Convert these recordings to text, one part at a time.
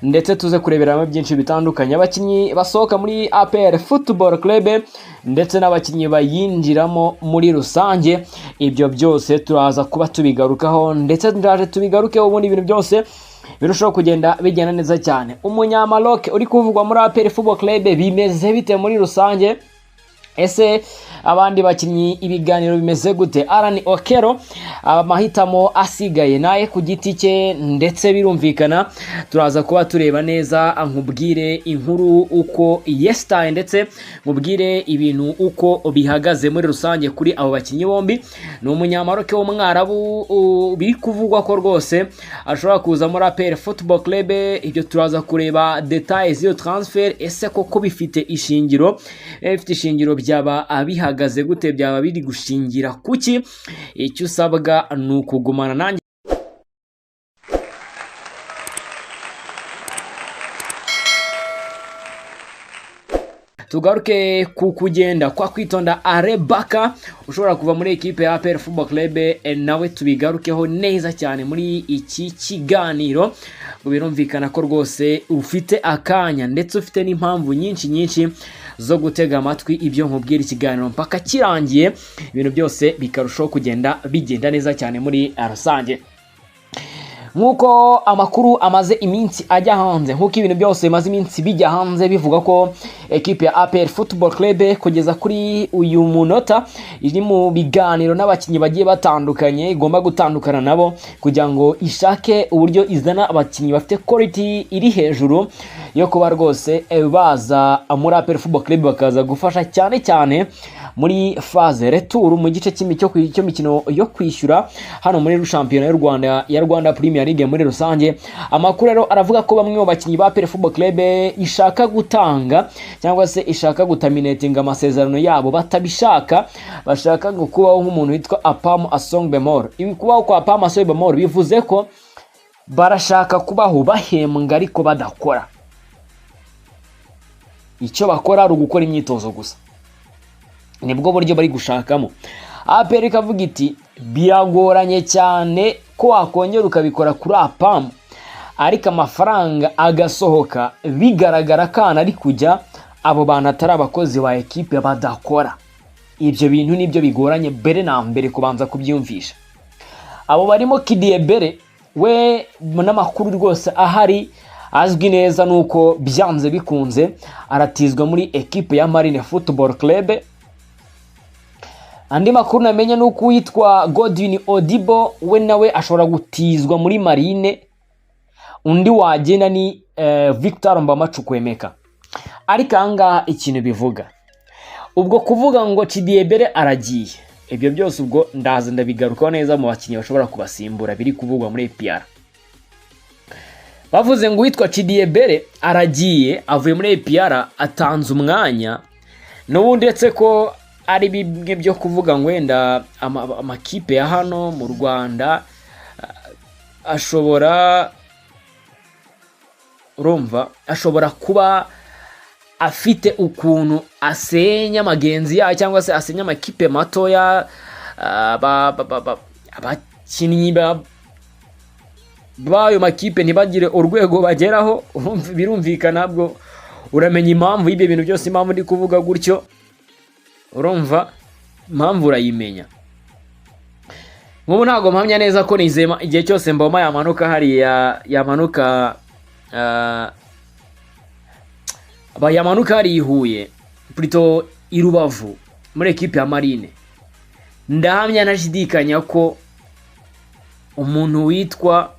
ndetse tuze kureberamo byinshi bitandukanye, abakinnyi basohoka muri APR Football Club ndetse n'abakinnyi bayinjiramo muri rusange. Ibyo byose turaza kuba tubigarukaho ndetse ndaje tubigarukeho, ubundi ibintu byose birushaho kugenda bigenda neza cyane. Umunyamaroc uri kuvugwa muri APR Football Club bimeze bite muri rusange? Ese abandi bakinnyi ibiganiro bimeze gute? Alan Okero amahitamo asigaye naye ku giti cye, ndetse birumvikana turaza kuba tureba neza, nkubwire inkuru uko yestaye ndetse nkubwire ibintu uko bihagaze muri rusange kuri abo bakinnyi bombi. Ni umunyamaroc w'umwarabu biri kuvugwa ko rwose ashobora kuza muri APR Football Club. Ibyo turaza kureba details z'iyo transfer, ese koko bifite ishingiro, bifite ishingiro byaba abihagaze gute, byaba biri gushingira kuki? Icyo usabwa ni ukugumana nanjye. Tugaruke ku kugenda kwa kwitonda Arebaka ushobora kuva muri ekipe ya APR Football Club, nawe tubigarukeho neza cyane muri iki kiganiro. Birumvikana ko rwose ufite akanya ndetse ufite n'impamvu nyinshi zo gutega amatwi ibyo nkubwira ikiganiro mpaka kirangiye, ibintu byose bikarushaho kugenda bigenda neza cyane muri rusange. Nkuko amakuru amaze iminsi ajya hanze, nkuko ibintu byose bimaze iminsi bijya hanze bivuga ko ekipe ya APR Football Club kugeza kuri uyu munota iri mu biganiro n'abakinnyi bagiye batandukanye, igomba gutandukana nabo kugira ngo ishake uburyo izana abakinnyi bafite quality iri hejuru yo kuba rwose baza muri APR Football Club bakaza gufasha cyane muri phase retour mu gice cy'imikino yo kwishyura hano muri shampiyona ya Rwanda Premier League muri rusange. Amakuru rero aravuga ko bamwe mu bakinnyi ba APR Football Club ishaka gutanga cyangwa se ishaka gutaminatinga amasezerano yabo batabishaka, bashaka kubaho nk'umuntu witwa Apam Asong Bemor. Ibi kubaho kwa Apam Asong Bemor bivuze ko barashaka kubaho bahembwa ariko badakora. Icyo bakora ari ugukora imyitozo gusa, nibwo buryo bari gushakamo. APR ikavuga iti biragoranye cyane ko wakongera ukabikora kuri Apam ariko amafaranga agasohoka bigaragara kana ari kujya abo bantu atari abakozi ba ekipe badakora. Ibyo bintu nibyo bigoranye mbere na mbere kubanza kubyumvisha. Abo barimo Kidiebere we n'amakuru rwose ahari azwi neza nuko byanze bikunze aratizwa muri ekipe ya Marine Football Club. Andi makuru namenye nuko witwa Godwin Odibo we nawe ashobora gutizwa muri Marine. Undi wagenda ni Victor Mbamachukwemeka. Ariko anga ikintu bivuga, ubwo kuvuga ngo Kidiebere aragiye, ibyo byose ubwo ndaza ndabigarukaho neza mu bakinnyi bashobora kubasimbura biri kuvugwa muri APR. Bavuze ngo witwa Kidiebere aragiye, avuye muri APR atanze umwanya, n'ubundi ndetse ko ari bimwe byo kuvuga ngo wenda amakipe ya hano mu Rwanda ashobora kuba afite ukuntu asenya magenzi ya cyangwa se asenya amakipe matoya, abakinnyi bayo makipe ntibagire urwego bageraho. Birumvikana bwo uramenya impamvu y'ibyo bintu byose, impamvu ndi kuvuga gutyo urumva impamvu urayimenya. Nk'ubu ntabwo mpamya neza ko nizema igihe cyose Mboma yamanuka hariya yamanuka hari ihuye plutôt i Rubavu muri ekipe ya Marine, ndahamya nashidikanya ko umuntu witwa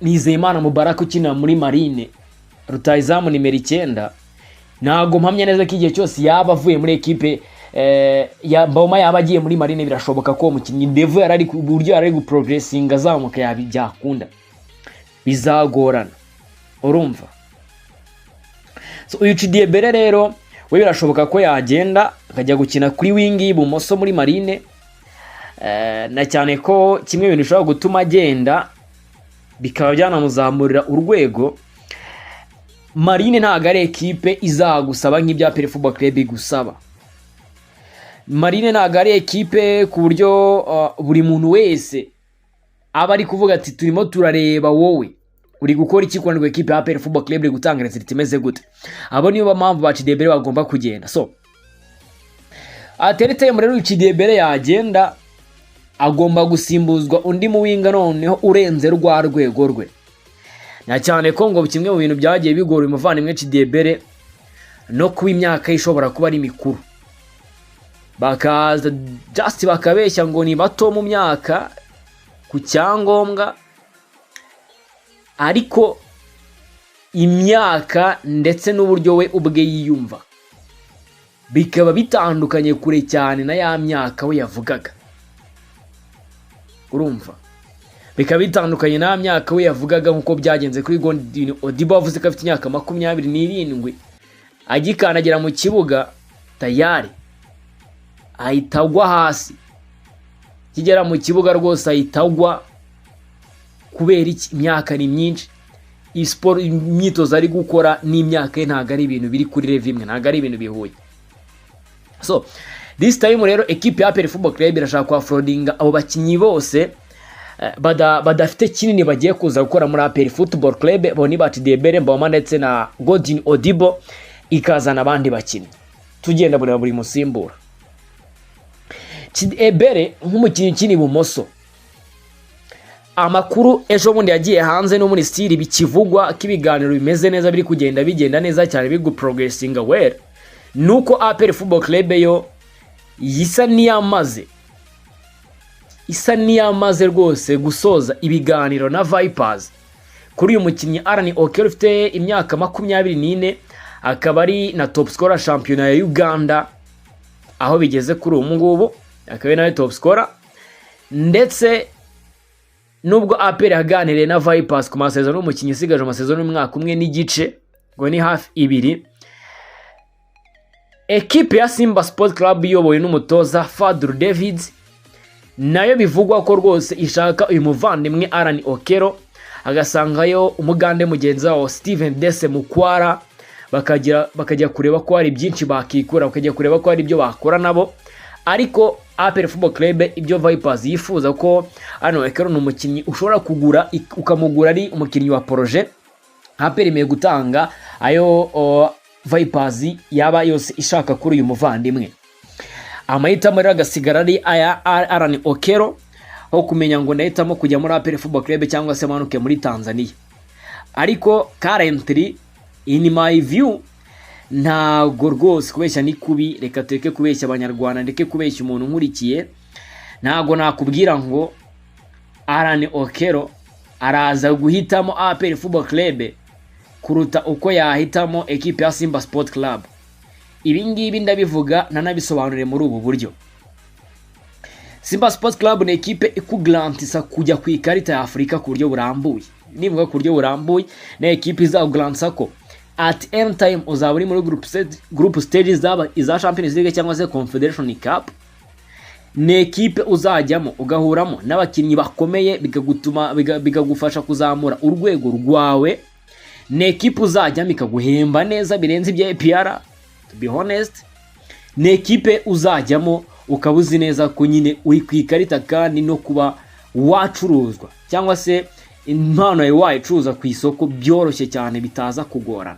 Nizeyimana Mubarak ukina muri Marine rutayizamu nimero 9, ntago mpamya neza ko igihe cyose yaba avuye muri ekipe ya Mboma yaba agiye muri Marine. Birashoboka ko umukinnyi Devo yarari uburyo yarari guprogressinga azamuka yabyakunda, bizagorana urumva. So uyu Kidiebere rero we birashoboka ko yagenda akajya gukina kuri wingi y'ibumoso muri Marine, na cyane ko kimwe ibintu bishobora gutuma agenda bikaba byanamuzamurira urwego. Marine ntago ari ekipe izagusaba nk'ibya APR Football Club gusaba. Marine ntabwo ari ekipe ku buryo buri muntu wese aba ari kuvuga ati turimo turareba wowe uri gukora iki kwa ekipe ya APR Football Club iri gutanga result imeze gute. Abo niyo mpamvu ba Chidebere bagomba kugenda. So ateretse mu rero Chidebere yagenda agomba gusimbuzwa undi muwinga noneho urenze rwa rwego rwe. Na cyane ko ngo kimwe mu bintu byagiye bigora umuvandimwe Chidebere no kuba imyaka ishobora kuba ari mikuru. Bakaza just bakabeshya ngo ni bato mu myaka ku cyangombwa, ariko imyaka ndetse n'uburyo we ubwe yiyumva bikaba bitandukanye kure cyane na ya myaka we yavugaga. Urumva bikaba bitandukanye na myaka we yavugaga nkuko byagenze kuri Godwin Odibo avuze ko afite imyaka 27 agikanagira mu kibuga tayari ahitagwa hasi, kigera mu kibuga rwose ahitagwa kubera iki imyaka ni myinshi. Sport imyitozo ari gukora n'imyaka ye ntago ari ibintu biri kuri level imwe, ntago ari ibintu bihuye. So this time rero equipe ya APR Football Club irashaka kwa fraudinga abo bakinyi bose badafite kinini bagiye kuza gukora muri APR Football Club, bo ni ba Chidebere Mboma ndetse na Godwin Odibo, ikazana abandi bakinyi tugenda buri musimbura. Chidebere nk'umukinyi kini bumoso, amakuru ejo bundi yagiye hanze no muri style bikivugwa kibiganiro bimeze neza biri bigenda neza cyane bigu progressing well, nuko APR Football Club yo isa niyamaze rwose gusoza ibiganiro na Vipers kuri uyu mukinyi Alan Okello ufite imyaka 24, akaba ari na top scorer champion ya Uganda aho bigeze kuri ngubu, akaba nawe top scorer. Ndetse nubwo APR yaganiriye na Vipers ku masezerano y'umukinyi usigaje amasezerano y'umwaka umwe n'igice ngo ni hafi 2, ekipe ya Simba Sport Club iyobowe n'umutoza Fadlu Davids nayo bivugwa ko rwose ishaka uyu muvandimwe Alan Okello, agasangayo umugande mugenzi wao Steven Dese Mukwara, bakajya kureba ko hari byinshi bakikura, bakajya kureba ko hari ibyo bakora nabo. Ariko APR Football Club ibyo Vipers yifuza ko Alan Okello n'umukinyi ushobora kugura ukamugura ari umukinyi wa projet, APR imeye gutanga ayo Vipers yaba yose ishaka kuri uyu muvandimwe. Amahitamo rero agasigara ari aya Alan Okello, aho kumenya ngo ndahitamo kujya muri APR Football Club cyangwa se manuke muri Tanzania. Ariko currently in my view ntago rwose kubeshya ni kubi, reka tureke kubeshya abanyarwanda, ndeke kubeshya umuntu nkurikiye. Ntago nakubwira ngo Alan Okello araza guhitamo APR Football Club kuruta uko yahitamo ekipe ya Simba Sport Club. Ibi ngibi ndabivuga nanabisobanure muri ubu buryo. Simba Sport Club ni ekipe ikugrantisa kujya ku ikarita ya Afrika ku buryo burambuye. Nivuga ku buryo burambuye na ekipe izagrantisa ko at any time uzaba uri muri group stages zaba iza Champions League cyangwa se Confederation Cup. Ni ekipe uzajyamo ugahuramo n'abakinnyi bakomeye bigagufasha kuzamura urwego rwawe. Ni ekipe uzajyamo ikaguhemba neza birenze ibya APR, to be honest. Ni ekipe uzajyamo ukabuzi neza ko nyine uri ku ikarita kandi no kuba wacuruzwa cyangwa se impano yawe wayicuruza ku isoko byoroshye cyane bitaza kugorana.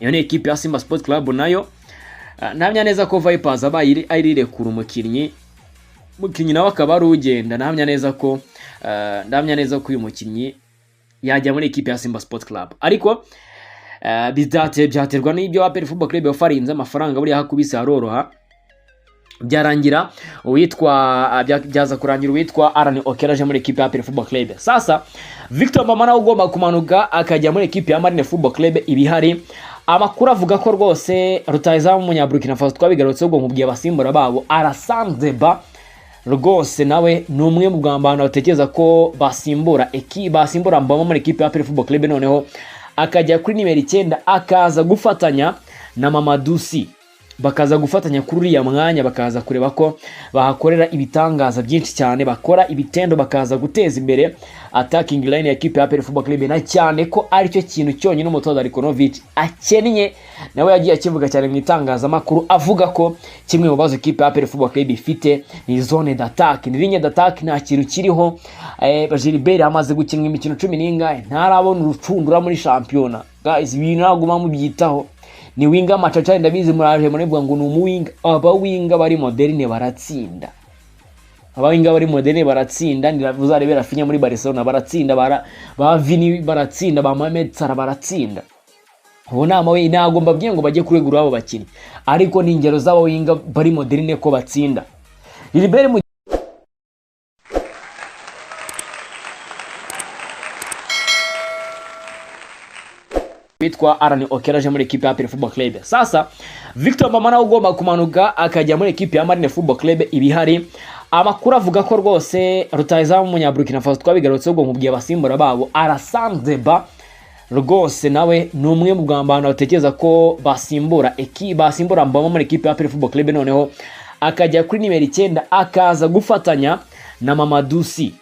Iyo ni ekipe ya Simba Sport Club nayo nahamya neza ko Vipers abaye arirekura umukinnyi nawe akaba ari ugenda. Nahamya neza ko uyu mukinnyi yajya muri ekipe ya Simba Sport Club. Ariko byaterwa n'ibyo APR Football Club yafarinze amafaranga buri hakubise haroroha, byarangira byaza kurangira uwitwa Alan Okello aje muri ekipe ya APR Football Club. Sasa Victor Mboma nawe ugomba kumanuka akajya muri ekipe ya Marine Football Club. Ibihari amakuru avuga ko rwose rutayizamu umunyaburkina Faso twabigarutse ubwo mubwiye abasimbura babo Alassane Deba rwose nawe ni umwe mu bwambano batekereza ko basimbura Mboma muri ekipe ya APR Football Club, noneho akajya kuri nimero 9 akaza gufatanya na Mamadou Sy. bakaza gufatanya kuri uriya mwanya, bakaza kureba ko bahakorera ibitangaza byinshi cyane, bakora ibitendo, bakaza guteza imbere attacking line ya equipe ya APR Football Club, na cyane ko aricyo kintu cyonyine umutoza Rikonovic akennye. Nawe yagiye akivuga cyane mu itangazamakuru avuga ko kimwe mu bazo equipe ya APR Football Club ifite ni zone d'attaque, ni ligne d'attaque, nta kintu kiriho. Gilbert amaze gukinwa imikino 10 ntarabona urucundura muri championa. Guys, ibintu naguma mu byitaho. Ni winga Machacha ndabizi muraje murebwa ngo ni umuwinga. Aba winga bari moderne baratsinda. Abawinga bari moderne baratsinda, ndizarebera Rafinha muri Barcelona baratsinda, ba Vini baratsinda, ba Mohamed Salah baratsinda. Ubu nama we ntago mbabwiye ngo bajye kuregura abo bakini, ariko ni ingero z'abawinga bari moderne ko batsinda. Gilbert bitwa Arani Okeraje muri equipe ya APR Football Club. Sasa Victor Mbamana ugomba kumanuka akajya muri equipe ya Marine Football Club ibihari. Amakuru avuga ko rwose rutayizamu munya Burkina Faso twabigarutse ubwo mubwiye abasimbura babo Alassane Deba rwose nawe ni umwe mu bwambano batekereza ko basimbura Mbama muri equipe ya APR Football Club, noneho akajya kuri nimero 9 akaza gufatanya na Mamadou Sy,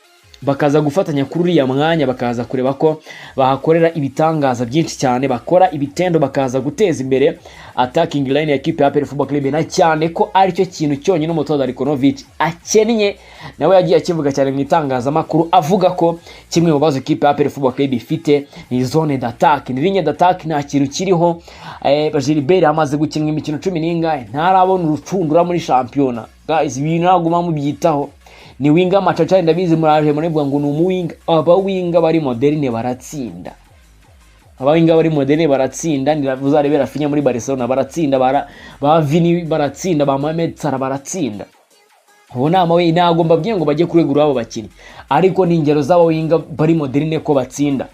bakaza gufatanya kuri uriya mwanya, bakaza kureba ko bahakorera ibitangaza byinshi cyane, bakora ibitendo, bakaza guteza imbere attacking line ya equipe ya APR Football Club, na cyane ko aricyo kintu cyonyine umutoza Rikonovic akennye. Nawe yagiye akivuga cyane mu itangazamakuru avuga ko kimwe mu bazo equipe ya APR Football Club ifite ni zone d'attaque, ni ligne d'attaque, nta kintu kiriho. Gilbert amaze gukinwa imikino 10 ntarabona urucundura muri championa. Guys, ibintu naguma mu byitaho. Ni winga Machacha ndabizi muraje murebwa ngo ni umuwinga. Aba winga bari moderne baratsinda. Abawinga bari moderne baratsinda, ndizarebera Rafinha muri Barcelona baratsinda, ba Vini baratsinda, ba Mohamed Salah baratsinda. Ubu nama we ntago mbabwiye ngo bajye kuregura abo bakini, ariko ni ingero z'abawinga bari moderne ko batsinda.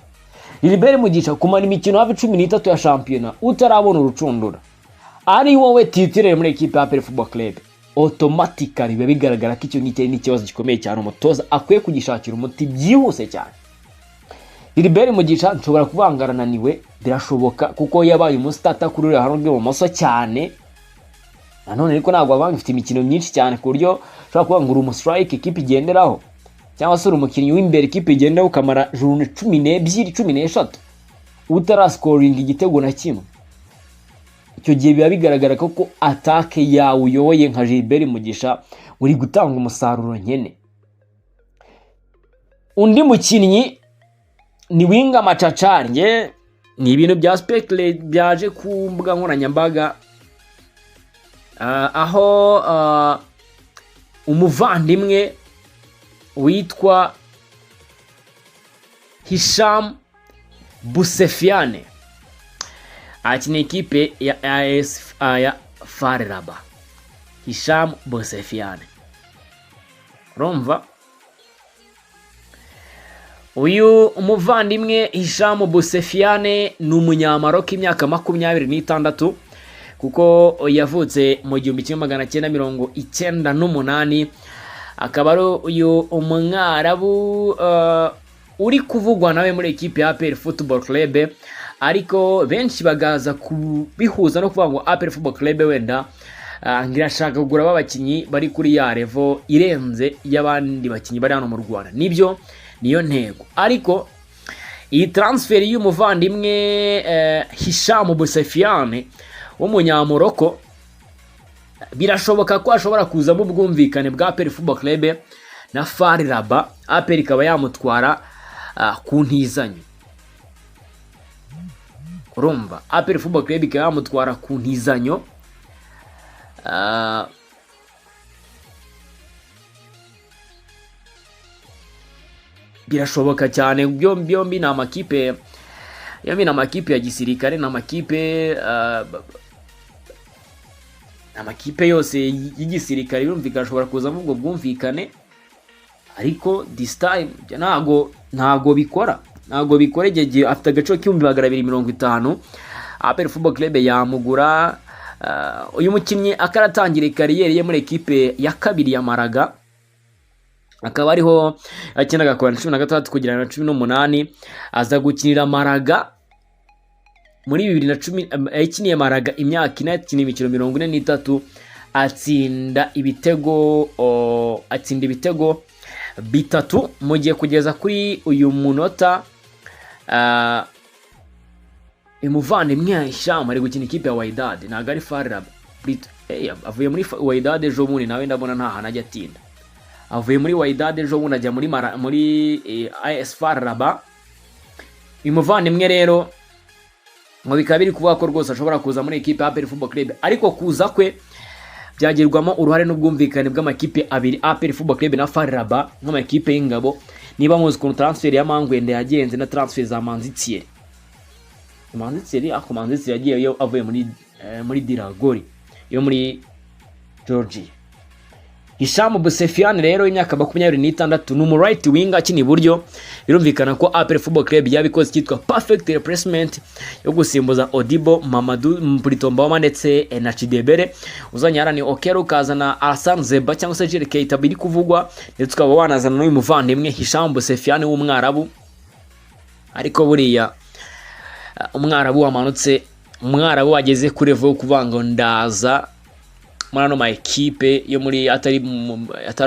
Gilbert Mugisha kumana imikino hafi 13 ya championa utarabona urucundura, ari wowe titirere muri equipe ya APR Football Club, automatically biba bigaragara ko icyo ni ikibazo gikomeye cyane umutoza akwiye kugishakira umuti byihuse cyane. Gilbert Mugisha nshobora kubangarana niwe birashoboka kuko yabaye umustarter kuri uriya hantu rw'ibumoso cyane, nanone ariko ntabwo abanga ifite imikino myinshi cyane ku buryo ushobora kuvuga ngo uri umustrike equipe igenderaho, cyangwa se uri umukinnyi w'imbere equipe igenderaho ukamara juru 12-13 utarascoring igitego na kimwe. Icyo gihe biba bigaragara ko atake yawe uyoboye nka Gilbert Mugisha uri gutanga umusaruro nkene. Undi mukinnyi ni winga Machacha, nge ni ibintu bya speculate byaje ku mbuga nkoranyambaga, aho umuvandimwe witwa Hisham Bousefiane akina equipe ya AS ya FAR Rabat. Hisham Bousefiane, romva uyu umuvandimwe Hisham Bousefiane ni umunyamaroc imyaka 26 kuko yavutse mu 1998, akaba ari uyu umwarabu uri kuvugwa nawe muri equipe ya APR Football Club, ariko benshi bagaza kubihuza no kuvuga ngo APR Football Club wenda ngirashaka kugura abakinnyi bari kuri ya level irenze y'abandi bakinnyi bari hano mu Rwanda. Nibyo niyo ntego, ariko iyi transfer y'umuvandimwe Hisham Bousefiane w'umunyamoroko birashoboka ko ashobora kuza mu bwumvikane bwa APR Football Club na FAR Rabat. APR ikaba yamutwara ku ntizanyo, urumva APR Football Club ikaba yamutwara ku ntizanyo. Birashoboka cyane. Byombi na amakipe ya gisirikare, na amakipe yose y'igisirikare birumvikana ashobora kuza mu bwo bwumvikane, ariko this time ntago bikora igihe afite agaciro k'250 APR Football Club yamugura. Uyu mukinnyi akaratangira kariyeri ye muri equipe ya kabiri ya Maraga, akaba ariho akinaga kwa 16 kugera na 18, aza gukinira Maraga muri 2010 yakiniye Malaga imyaka ine, yakiniye imikino 43, atsinda ibitego bitatu. Mu gihe kugeza kuri uyu munota umuvandimwe Hisham ari gukina ikipe ya Wydad, ntago ari FAR Rabat. Avuye muri Wydad ejo bundi, nawe ndabona nta hantu ajya atinda. Avuye muri Wydad ejo bundi ajya muri AS FAR Rabat. Uyu muvandimwe rero ngo bikaba biri kuvuga ko rwose ashobora kuza muri ekipe ya APR Football Club, ariko kuza kwe byagirwamo uruhare n'ubwumvikane bw'amakipe abiri, APR Football Club na FAR Rabat nk'amakipe y'ingabo. Niba muzi ukuntu transfer ya Mangwende yagenze na transfer za Manzi Thierry, yagiye avuye muri Diragori yo muri Georgia. Hisham Bousefiane rero imyaka 26 ni right wing akini buryo. Birumvikana ko APR Football Club yabikoze cyitwa perfect replacement yo gusimbuza Odibo, Mamadou Mpritombaoma ndetse na Chidebere. Uzanyara ni Okero, kazana Alassane Zeba cyangwa se Jules Keita biri kuvugwa, ndetse ukaba wanazana n'uyu muvandimwe Hisham Bousefiane w'umwarabu. Ariko buriya umwarabu wamanutse, umwarabu wageze kuri level kuvanga ndaza muri ano ma ekipe yo muri atari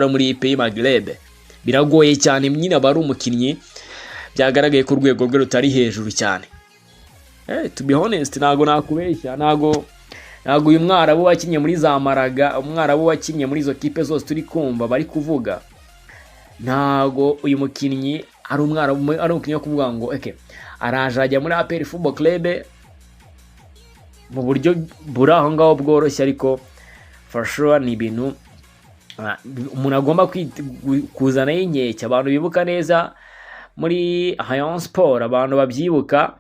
muri Pays Maghreb, biragoye cyane. Nyine bari umukinnyi byagaragaye ko urwego rwe rutari hejuru cyane. To be honest, nago nakubeshya, nago uyu mwarabu wakinye muri za Malaga, umwarabu wakinye muri izo kipe zose turi kumva bari kuvuga, nago uyu mukinnyi ari umwarabu, ari umukinnyi wo kuvuga ngo araje ajya muri APR Football Club mu buryo buri aho ngaho bworoshye, ariko for sure ni ibintu umuntu agomba kuzana y'inkeke. Abantu bibuka neza muri Rayon Sport, abantu babyibuka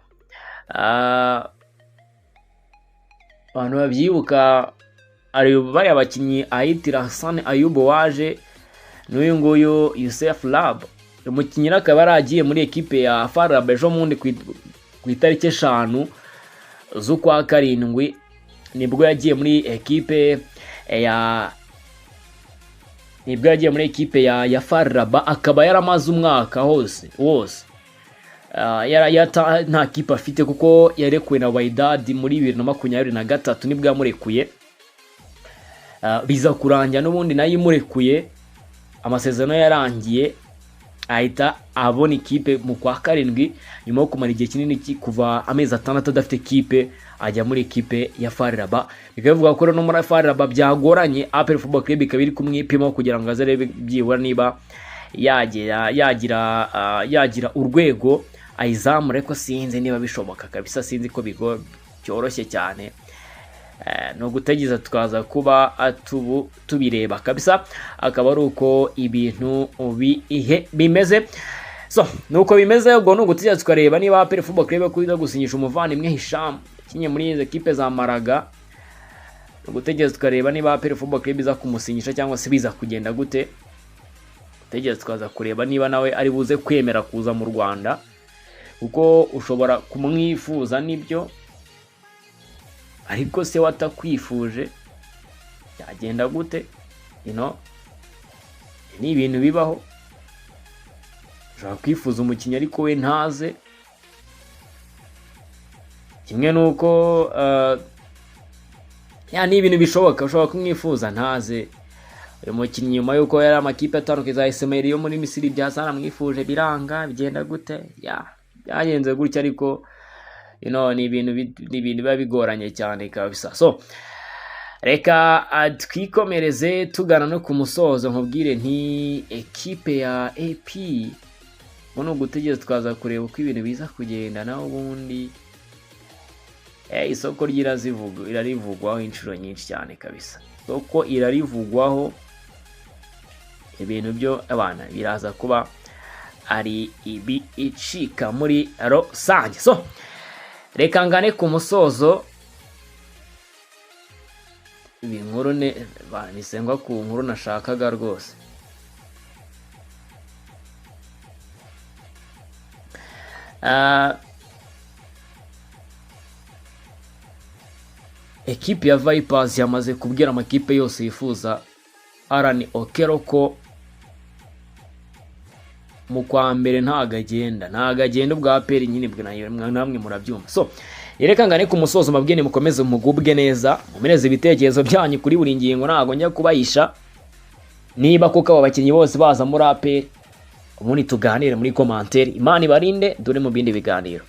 ari bari abakinnyi ahitira Hassan Ayub waje n'uyu nguyu Youssef Lab. Umukinnyi akaba yaragiye muri ekipe ya FAR Rabat ejo mundi ku itariki 5 z'ukwa karindwi, nibwo yagiye muri ekipe ya FAR Rabat. Akaba yaramaze umwaka wose nta kipe afite, kuko yarekuwe na Wydad muri 2023 nibwo yamurekuye. Biza kurangira n'ubundi nayo imurekuye, amasezerano yarangiye, ahita abona ikipe mu kwa karindwi nyuma yo kumara igihe kinini kuva amezi 6 adafite kipe, ajya muri ekipe ya FAR Rabat. Bikavuga ko no muri FAR Rabat byagoranye, APR Football Club ikaba iri kumwipima kugira ngo azarebe byibura niba yagira urwego ayizamure, ariko sinzi niba bishoboka kabisa, sinzi ko cyoroshye cyane. No gutegeza tukaza kuba tubireba kabisa, akaba ari uko ibintu bimeze. So nuko bimeze, ubwo no gutegeza tukareba niba APR Football Club kuza gusinyisha umuvandimwe Hisham kinye muri izo ekipe za Malaga. No gutegeza tukareba niba APR Football Club iza kumusinyisha cyangwa se biza kugenda gute. Gutegeza tukaza kureba niba nawe ari buze kwemera kuza mu Rwanda, kuko ushobora kumwifuza nibyo, ariko se watakwifuje yagenda gute? Ni ibintu bibaho. Ushobora kwifuza umukinnyi ariko we ntaze, kimwe nuko ni ibintu bishoboka. Ushobora kumwifuza ntaze uyu mukinnyi, nyuma yuko yari amakipe atandukanye za SMR yo muri Misiri byazana mwifuje biranga, bigenda gute? Byagenze gutya, ariko ni ibintu biba bigoranye cyane kabisa. So reka twikomereze tugana no ku musozo, nkubwire nti ekipe ya AP uno gutegeza tukaza kureba uko ibintu biza kugenda. Naho ubundi isoko irarivugwaho inshuro nyinshi cyane kabisa. Soko irarivugwaho, ibintu byo abana biraza kuba ari ibi icika muri rusange. So reka ngane ku musozo, ibi nkuru nisengwa ku nkuru nashakaga rwose. Ekipe ya Vipers yamaze kubwira amakipe yose yifuza Alan Okero ko mu kwa mbere ntago agenda ubwa APR nyine bwo namwe murabyumva. So Reka ngane ku musozo mabwene mukomeze mugubwe neza mumereze ibitekerezo byanyu kuri buri ngingo ntago njya kubayisha niba kuko aba bakinnyi bose baza muri APR ubundi tuganire muri commentaire. Imana ibarinde dore mu bindi biganiro.